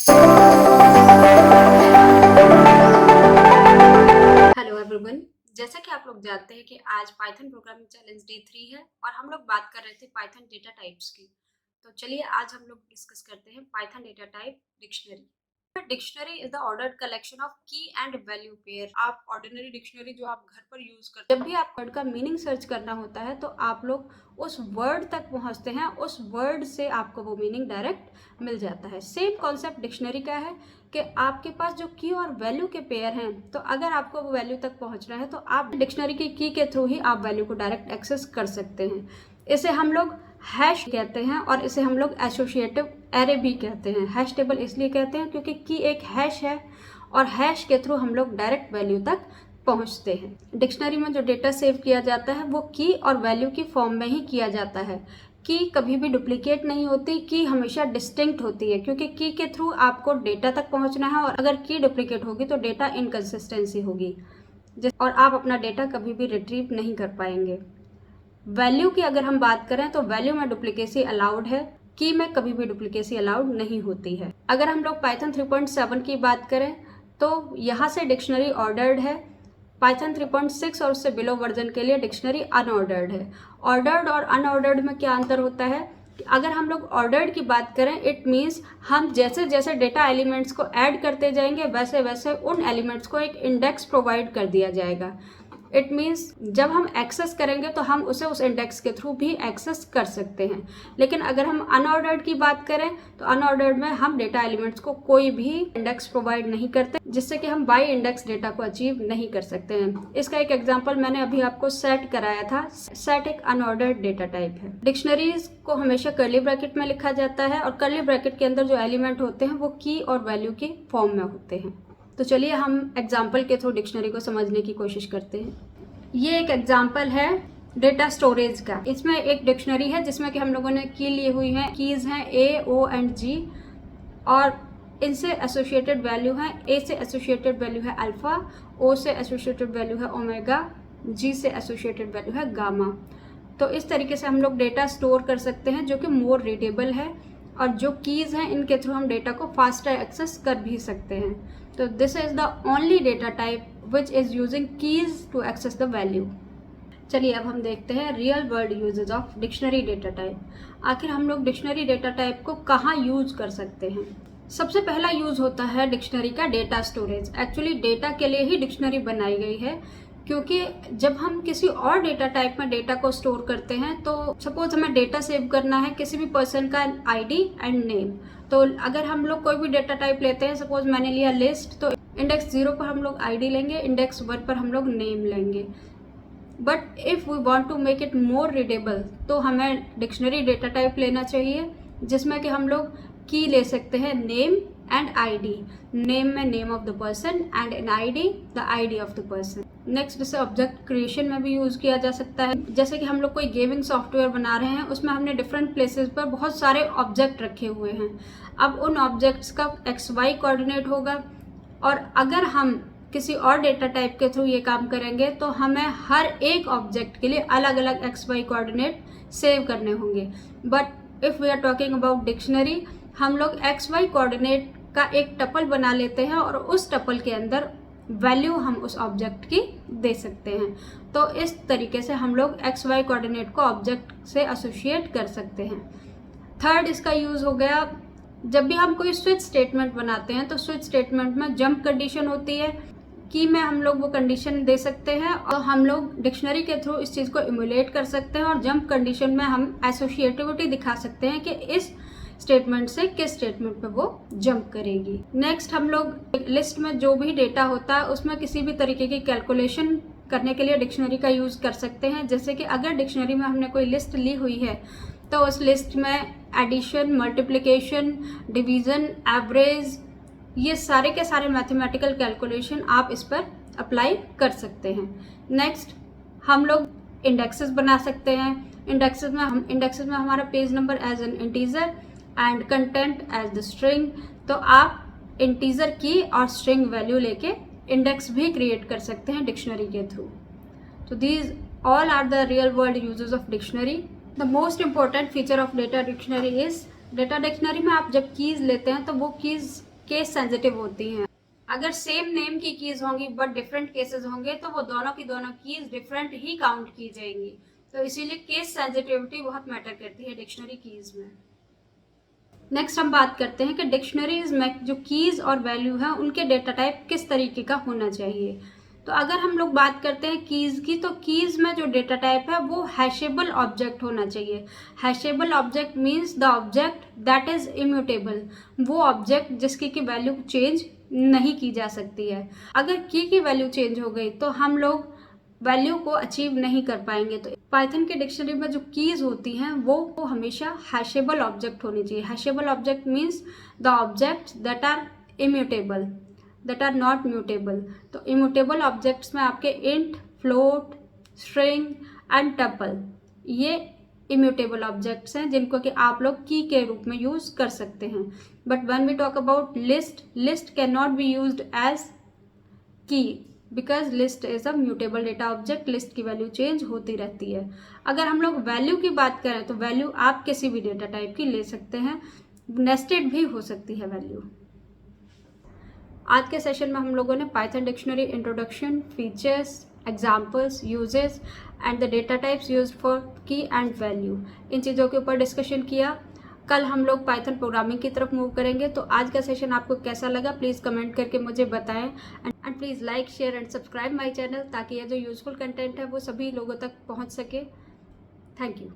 Hello everyone. जैसा कि आप लोग जानते हैं कि आज पाइथन प्रोग्रामिंग चैलेंज डे 3 है और हम लोग बात कर रहे थे पाइथन डेटा टाइप्स की। तो चलिए आज हम लोग डिस्कस करते हैं Python data type dictionary. Dictionary is the ordered collection of की एंड वैल्यू पेयर। आप ऑर्डिनरी डिक्शनरी जो आप घर पर यूज करते हैं, जब भी आप वर्ड का मीनिंग सर्च करना होता है तो आप लोग उस वर्ड तक पहुंचते हैं, उस वर्ड से आपको वो मीनिंग डायरेक्ट मिल जाता है। सेम कॉन्सेप्ट डिक्शनरी का है कि आपके पास जो की और वैल्यू के पेयर हैं, तो अगर आपको वो वैल्यू तक पहुंचना है तो आप डिक्शनरी की के थ्रू ही आप वैल्यू को डायरेक्ट एक्सेस कर सकते हैं। इसे हम लोग हैश कहते हैं और इसे हम लोग एसोसिएटिव एरे भी कहते हैं। हैश टेबल इसलिए कहते हैं क्योंकि की एक हैश है और हैश के थ्रू हम लोग डायरेक्ट वैल्यू तक पहुंचते हैं। डिक्शनरी में जो डेटा सेव किया जाता है वो की और वैल्यू की फॉर्म में ही किया जाता है। की कभी भी डुप्लीकेट नहीं होती, की हमेशा डिस्टिंक्ट होती है क्योंकि की के थ्रू आपको डेटा तक पहुंचना है और अगर की डुप्लीकेट होगी तो डेटा इनकंसिस्टेंसी होगी और आप अपना डेटा कभी भी रिट्रीव नहीं कर पाएंगे। वैल्यू की अगर हम बात करें तो वैल्यू में डुप्लीकेसी अलाउड है, की में कभी भी डुप्लीकेसी अलाउड नहीं होती है। अगर हम लोग पाइथन 3.7 की बात करें तो यहाँ से डिक्शनरी ऑर्डर्ड है। पाइथन 3.6 और उससे बिलो वर्जन के लिए डिक्शनरी अनऑर्डर्ड है। ऑर्डर्ड और अनऑर्डर्ड में क्या अंतर होता है? अगर हम लोग ऑर्डर्ड की बात करें, इट मीन्स हम जैसे जैसे डेटा एलिमेंट्स को ऐड करते जाएंगे वैसे वैसे उन एलिमेंट्स को एक इंडेक्स प्रोवाइड कर दिया जाएगा। इट मीन्स जब हम एक्सेस करेंगे तो हम उसे उस इंडेक्स के थ्रू भी एक्सेस कर सकते हैं। लेकिन अगर हम अनऑर्डर्ड की बात करें तो अनऑर्डर्ड में हम डेटा एलिमेंट्स को कोई भी इंडेक्स प्रोवाइड नहीं करते, जिससे कि हम बाय इंडेक्स डेटा को अचीव नहीं कर सकते हैं। इसका एक एग्जांपल मैंने अभी आपको सेट कराया था। सेट एक अनऑर्डर्ड डेटा टाइप है। डिक्शनरीज को हमेशा कर्ली ब्रैकेट में लिखा जाता है और कर्ली ब्रैकेट के अंदर जो एलिमेंट होते हैं वो की और वैल्यू के फॉर्म में होते हैं। तो चलिए हम एग्जाम्पल के थ्रू डिक्शनरी को समझने की कोशिश करते हैं। ये एक एग्जाम्पल है डेटा स्टोरेज का। इसमें एक डिक्शनरी है जिसमें कि हम लोगों ने की ली हुई है, कीज हैं ए, ओ एंड जी और इनसे एसोसिएटेड वैल्यू है। ए से एसोसिएटेड वैल्यू है अल्फा, ओ से एसोसिएटेड वैल्यू है ओमेगा, जी से एसोसिएटेड वैल्यू है गामा। तो इस तरीके से हम लोग डेटा स्टोर कर सकते हैं जो कि मोर रीडेबल है और जो कीज हैं इनके थ्रू हम डेटा को फास्टर एक्सेस कर भी सकते हैं। तो this is the only data type which is using keys to access the value. चलिए अब हम देखते हैं real world usages of dictionary data type. आखिर हम लोग डिक्शनरी डेटा टाइप को कहाँ यूज कर सकते हैं? सबसे पहला यूज होता है डिक्शनरी का डेटा स्टोरेज। एक्चुअली डेटा के लिए ही डिक्शनरी बनाई गई है क्योंकि जब हम किसी और डेटा टाइप में डेटा को स्टोर करते हैं तो सपोज हमें डेटा सेव करना है किसी भी पर्सन का आईडी एंड नेम। तो अगर हम लोग कोई भी डेटा टाइप लेते हैं, सपोज मैंने लिया लिस्ट, तो इंडेक्स 0 पर हम लोग आईडी लेंगे, इंडेक्स 1 पर हम लोग नेम लेंगे। But if we want to make it more readable तो हमें डिक्शनरी डेटा टाइप लेना चाहिए जिसमें कि हम लोग की ले सकते हैं नेम एंड आईडी। नेम में name of the person and in ID the ID of the person. Next इसे ऑब्जेक्ट क्रिएशन में भी यूज़ किया जा सकता है। जैसे कि हम लोग कोई गेमिंग सॉफ्टवेयर बना रहे हैं, उसमें हमने डिफरेंट प्लेसेस पर बहुत सारे ऑब्जेक्ट रखे हुए हैं। अब उन ऑब्जेक्ट्स का XY कोऑर्डिनेट होगा और अगर हम किसी और डेटा टाइप के थ्रू ये काम करेंगे तो हमें हर एक ऑब्जेक्ट के लिए अलग अलग XY कोऑर्डिनेट सेव करने होंगे। But if we are talking about dictionary, हम लोग XY कोऑर्डिनेट का एक टपल बना लेते हैं और उस टपल के अंदर वैल्यू हम उस ऑब्जेक्ट की दे सकते हैं। तो इस तरीके से हम लोग XY कोऑर्डिनेट को ऑब्जेक्ट से एसोसिएट कर सकते हैं। थर्ड इसका यूज़ हो गया, जब भी हम कोई स्विच स्टेटमेंट बनाते हैं तो स्विच स्टेटमेंट में जंप कंडीशन होती है। की में हम लोग वो कंडीशन दे सकते हैं और हम लोग डिक्शनरी के थ्रू इस चीज़ को इमुलेट कर सकते हैं और जंप कंडीशन में हम एसोसिएटिविटी दिखा सकते हैं कि इस स्टेटमेंट से किस स्टेटमेंट पे वो जंप करेगी। नेक्स्ट हम लोग लिस्ट में जो भी डेटा होता है उसमें किसी भी तरीके की कैलकुलेशन करने के लिए डिक्शनरी का यूज़ कर सकते हैं। जैसे कि अगर डिक्शनरी में हमने कोई लिस्ट ली हुई है तो उस लिस्ट में एडिशन, मल्टीप्लिकेशन, डिवीज़न, एवरेज, ये सारे के सारे मैथमेटिकल कैलकुलेशन आप इस पर अप्लाई कर सकते हैं। नेक्स्ट हम लोग इंडेक्सेस बना सकते हैं। इंडेक्सेस में हमारा page number as an integer and content as the string. तो आप इंटीजर की और स्ट्रिंग वैल्यू लेके इंडेक्स भी क्रिएट कर सकते हैं डिक्शनरी के थ्रू। तो these all are the real world uses of dictionary. The most important feature of data dictionary is, data dictionary में आप जब कीज़ लेते हैं तो वो कीज़ केस सेंसिटिव होती हैं। अगर सेम नेम की कीज होंगी बट डिफरेंट केसेस होंगे तो वो दोनों की दोनों कीज डिफरेंट ही काउंट की जाएंगी। तो इसीलिए केस सेंसिटिविटी बहुत मैटर करती है डिक्शनरी कीज में। नेक्स्ट हम बात करते हैं कि डिक्शनरीज में जो कीज और वैल्यू है उनके डेटा टाइप किस तरीके का होना चाहिए। तो अगर हम लोग बात करते हैं कीज की, तो कीज में जो डेटा टाइप है वो हैशेबल ऑब्जेक्ट होना चाहिए। Hashable object means the object that is immutable, वो ऑब्जेक्ट जिसकी की वैल्यू चेंज नहीं की जा सकती है। अगर की वैल्यू चेंज हो गई तो हम लोग वैल्यू को अचीव नहीं कर पाएंगे। तो पाइथन के डिक्शनरी में जो कीज होती हैं वो हमेशा हैशेबल ऑब्जेक्ट होनी चाहिए। Hashable object means the objects that are immutable, that are not mutable. तो इम्यूटेबल ऑब्जेक्ट्स में आपके int, float, string and tuple, ये इम्यूटेबल ऑब्जेक्ट्स हैं जिनको कि आप लोग की के रूप में यूज कर सकते हैं। But when we talk about list, list can not be used as key because list is a mutable data object. List की वैल्यू चेंज होती रहती है। अगर हम लोग वैल्यू की बात करें तो वैल्यू आप किसी भी डेटा टाइप की ले सकते हैं, नेस्टेड भी हो सकती है वैल्यू। आज के सेशन में हम लोगों ने Python dictionary introduction, features, examples, uses and the data types used for की एंड वैल्यू, इन चीज़ों के ऊपर डिस्कशन किया। कल हम लोग पाइथन प्रोग्रामिंग की तरफ मूव करेंगे। तो आज का सेशन आपको कैसा लगा प्लीज़ कमेंट करके मुझे बताएं and please like, share and subscribe my channel, ताकि ये जो यूजफुल कंटेंट है वो सभी लोगों तक पहुंच सके। Thank you.